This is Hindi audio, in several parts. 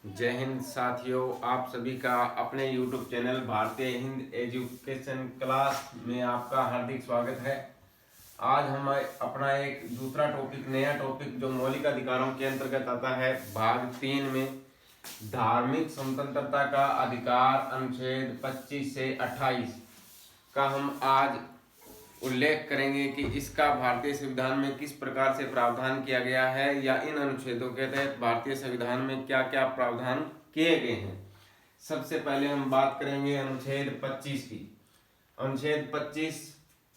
जय हिंद साथियों, आप सभी का अपने YouTube चैनल भारतीय हिंद एजुकेशन क्लास में आपका हार्दिक स्वागत है। आज हम अपना एक दूसरा टॉपिक, नया टॉपिक जो मौलिक अधिकारों के अंतर्गत आता है, भाग 3 में धार्मिक स्वतंत्रता का अधिकार अनुच्छेद 25 से 28 का हम आज उल्लेख करेंगे कि इसका भारतीय संविधान में किस प्रकार से प्रावधान किया गया है या इन अनुच्छेदों के तहत भारतीय संविधान में क्या क्या प्रावधान किए गए हैं। सबसे पहले हम बात करेंगे अनुच्छेद 25 की। अनुच्छेद 25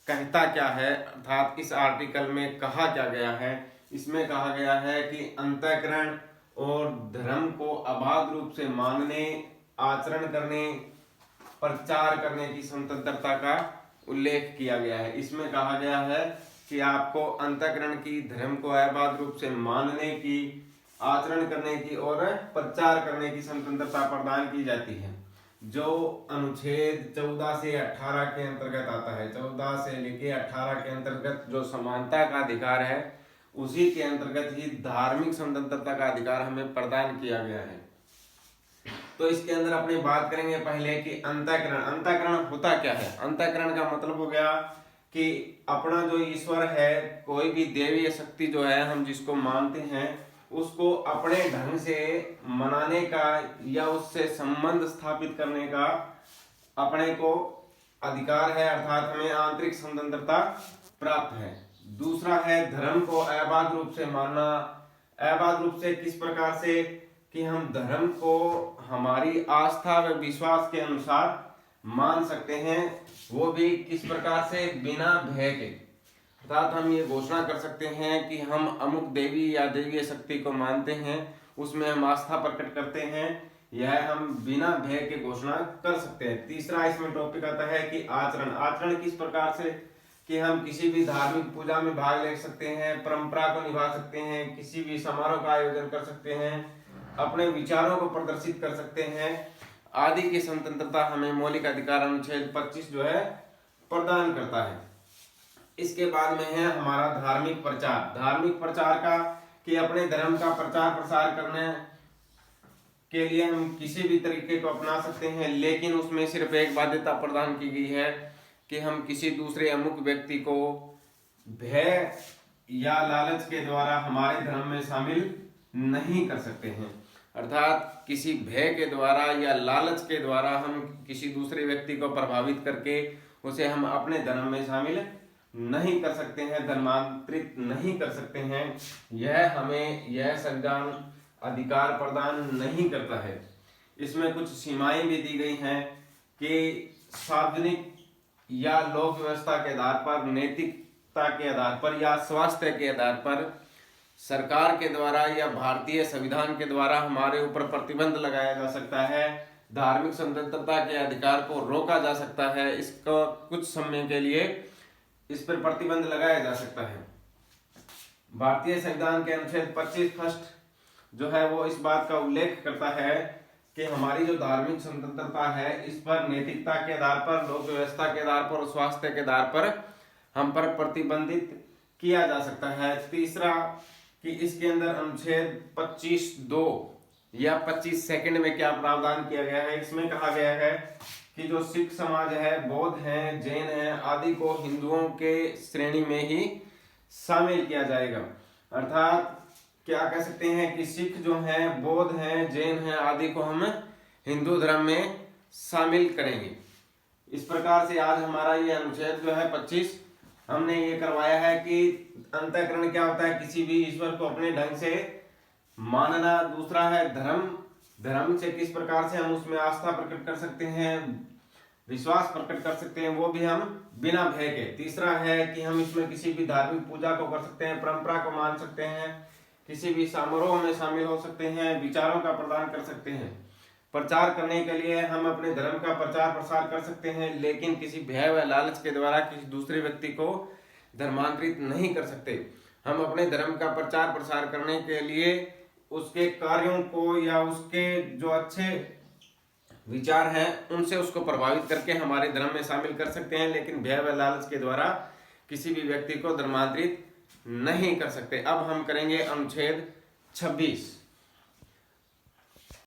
कहता क्या है, अर्थात इस आर्टिकल में कहा क्या गया है। इसमें कहा गया है कि अंतःकरण और धर्म को अबाध रूप से मानने, आचरण करने, प्रचार करने की स्वतंत्रता का उल्लेख किया गया है। इसमें कहा गया है कि आपको अंतःकरण की, धर्म को अबाध रूप से मानने की, आचरण करने की और प्रचार करने की स्वतंत्रता प्रदान की जाती है, जो अनुच्छेद 14 से 18 के अंतर्गत आता है। 14 से लेके 18 के अंतर्गत जो समानता का अधिकार है, उसी के अंतर्गत ही धार्मिक स्वतंत्रता का अधिकार हमें प्रदान किया गया है। तो इसके अंदर अपनी बात करेंगे पहले कि अंतःकरण। अंतःकरण होता क्या है? अंतःकरण का मतलब हो गया कि अपना जो ईश्वर है, कोई भी देवी शक्ति जो है, हम जिसको मानते हैं, उसको अपने ढंग से मनाने का या उससे संबंध स्थापित करने का अपने को अधिकार है, अर्थात हमें आंतरिक स्वतंत्रता प्राप्त है। दूसरा है धर्म को अबाध रूप से मानना। अबाध रूप से किस प्रकार से कि हम धर्म को हमारी आस्था व विश्वास के अनुसार मान सकते हैं, वो भी किस प्रकार से, बिना भय के। अर्थात हम ये घोषणा कर सकते हैं कि हम अमुक देवी या देवीय शक्ति को मानते हैं, उसमें हम आस्था प्रकट करते हैं, यह हम बिना भय के घोषणा कर सकते हैं। तीसरा इसमें टॉपिक आता है कि आचरण। आचरण किस प्रकार से कि हम किसी भी धार्मिक पूजा में भाग ले सकते हैं, परंपरा को निभा सकते हैं, किसी भी समारोह का आयोजन कर सकते हैं, अपने विचारों को प्रदर्शित कर सकते हैं, आदि की स्वतंत्रता हमें मौलिक अधिकार अनुच्छेद 25 जो है प्रदान करता है। इसके बाद में है हमारा धार्मिक प्रचार। धार्मिक प्रचार का कि अपने धर्म का प्रचार प्रसार करने के लिए हम किसी भी तरीके को अपना सकते हैं, लेकिन उसमें सिर्फ एक बाध्यता प्रदान की गई है कि हम किसी दूसरे अमुक व्यक्ति को भय या लालच के द्वारा हमारे धर्म में शामिल नहीं कर सकते हैं। अर्थात किसी भय के द्वारा या लालच के द्वारा हम किसी दूसरे व्यक्ति को प्रभावित करके उसे हम अपने धर्म में शामिल नहीं कर सकते हैं, धर्मांतरित नहीं कर सकते हैं। यह हमें यह संविधान अधिकार प्रदान नहीं करता है। इसमें कुछ सीमाएं भी दी गई हैं कि सार्वजनिक या लोक व्यवस्था के आधार पर, नैतिकता के आधार पर या स्वास्थ्य के आधार पर सरकार के द्वारा या भारतीय संविधान के द्वारा हमारे ऊपर प्रतिबंध लगाया जा सकता है। धार्मिक स्वतंत्रता के अधिकार को रोका जा सकता है। इसको कुछ समय के लिए इस पर प्रतिबंध लगाया जा सकता है। भारतीय संविधान के अनुच्छेद 25 फर्स्ट जो है वो इस बात का उल्लेख करता है कि हमारी जो धार्मिक स्वतंत्रता है, इस पर नैतिकता के आधार पर, लोक व्यवस्था के आधार पर और स्वास्थ्य के आधार पर हम पर प्रतिबंधित किया जा सकता है। तीसरा कि इसके अंदर अनुच्छेद 25(2) या 25 सेकंड में क्या प्रावधान किया गया है। इसमें कहा गया है कि जो सिख समाज है, बौद्ध है, जैन है आदि को हिंदुओं के श्रेणी में ही शामिल किया जाएगा। अर्थात क्या कह सकते हैं कि सिख जो हैं, बौद्ध हैं, जैन हैं आदि को हम हिंदू धर्म में शामिल करेंगे। इस प्रकार से आज हमारा ये अनुच्छेद जो है 25 हमने ये करवाया है कि अंतःकरण क्या होता है, किसी भी ईश्वर को अपने ढंग से मानना। दूसरा है धर्म। धर्म से किस प्रकार से हम उसमें आस्था प्रकट कर सकते हैं, विश्वास प्रकट कर सकते हैं, वो भी हम बिना भय के। तीसरा है कि हम इसमें किसी भी धार्मिक पूजा को कर सकते हैं, परंपरा को मान सकते हैं, किसी भी समारोह में शामिल हो सकते हैं, विचारों का प्रदान कर सकते हैं। प्रचार करने के लिए हम अपने धर्म का प्रचार प्रसार कर सकते हैं, लेकिन किसी भय व लालच के द्वारा किसी दूसरे व्यक्ति को धर्मांतरित नहीं कर सकते। हम अपने धर्म का प्रचार प्रसार करने के लिए उसके कार्यों को या उसके जो अच्छे विचार हैं उनसे उसको प्रभावित करके हमारे धर्म में शामिल कर सकते हैं, लेकिन भय व लालच के द्वारा किसी भी व्यक्ति को धर्मांतरित नहीं कर सकते। अब हम करेंगे अनुच्छेद 26।